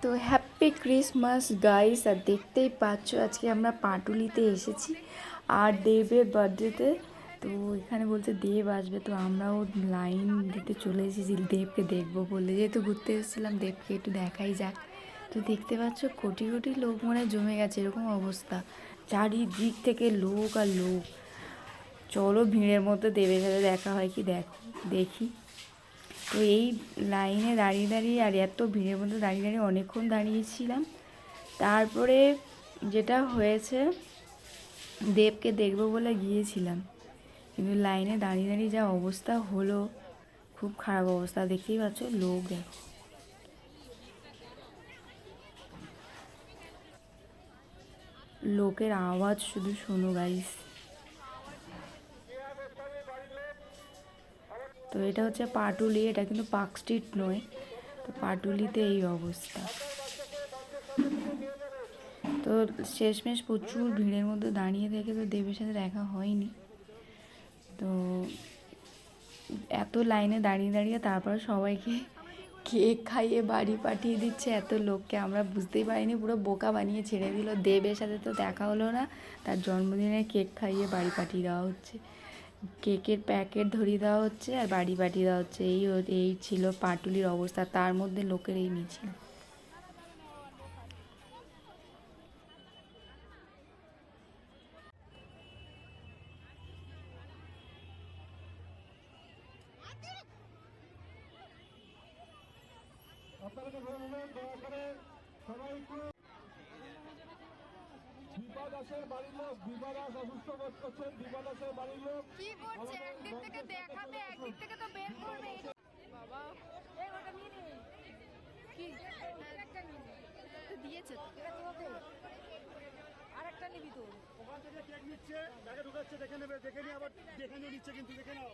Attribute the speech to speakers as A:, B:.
A: তো happy Christmas guys. আর দেখতেই পাচ্ছ আজকে আমরা পাটুলিতে এসেছি আর দেবের বার্থডেতে। তো এখানে বলছে দেব আসবে, তো আমরাও লাইন দিতে চলে এসেছি দেবকে দেখবো বলে, যেহেতু ঘুরতে এসেছিলাম দেবকে একটু দেখাই যাক। তো দেখতে পাচ্ছ কোটি কোটি লোক মনে জমে গেছে, এরকম অবস্থা, চারিদিক থেকে লোক আর লোক। চলো ভিড়ের মধ্যে দেবের সাথে দেখা হয় কি দেখো দেখি। তো এই লাইনে দাঁড়িয়ে দাঁড়িয়ে আর এত ভিড়ের মধ্যে দাঁড়িয়ে দাঁড়িয়ে অনেকক্ষণ দাঁড়িয়েছিলাম। তারপরে যেটা হয়েছে, দেবকে দেখবো বলে গিয়েছিলাম, কিন্তু লাইনে দাঁড়িয়ে দাঁড়িয়ে যা অবস্থা হলো, খুব খারাপ অবস্থা। দেখতেই পাচ্ছ লোক দেখো, লোকের আওয়াজ শুধু শোনো গাইস। তো এটা হচ্ছে পাটুলি, এটা কিন্তু পার্ক স্ট্রিট নয়। তো পাটুলিতে এই অবস্থা। তো শেষমেশ প্রচুর ভিড়ের মধ্যে দাঁড়িয়ে থেকে তো দেবের সাথে দেখা হয়নি। তো এত লাইনে দাঁড়িয়ে দাঁড়িয়ে তারপর সবাইকে কেক খাইয়ে বাড়ি পাঠিয়ে দিচ্ছে এত লোককে, আমরা বুঝতেই পারিনি, পুরো বোকা বানিয়ে ছেড়ে দিল। দেবের সাথে তো দেখা হলো না, তার জন্মদিনে কেক খাইয়ে বাড়ি পাঠিয়ে দেওয়া হচ্ছে, কেকের প্যাকেট ধরিয়ে দেওয়া হচ্ছে আর বাড়ি পাঠিয়ে দেওয়া হচ্ছে। এই ছিল পাটুলির অবস্থা, তার মধ্যে লোকের এই মিছিল।
B: বিপদ আছে বাড়ির লোক, বিপদ আছে, অসুস্থ বোধ করছেন, বিপদ আছে বাড়ির লোক।
C: কি করছে? একদিক থেকে দেখাবে, একদিক থেকে তো বের করবে। বাবা এই ওটা নিয়ে নে। কি একটা নিয়ে নে। তো দিয়েছে তো এটা কি হবে? আরেকটা নিবি তো।
B: ওখান থেকে কেক নিচ্ছে, ব্যাগে ঢুকাচ্ছে, দেখে নেবে, দেখে নিয়ে আবার দেখে নিয়ে নিচ্ছে, কিন্তু দেখে নাও।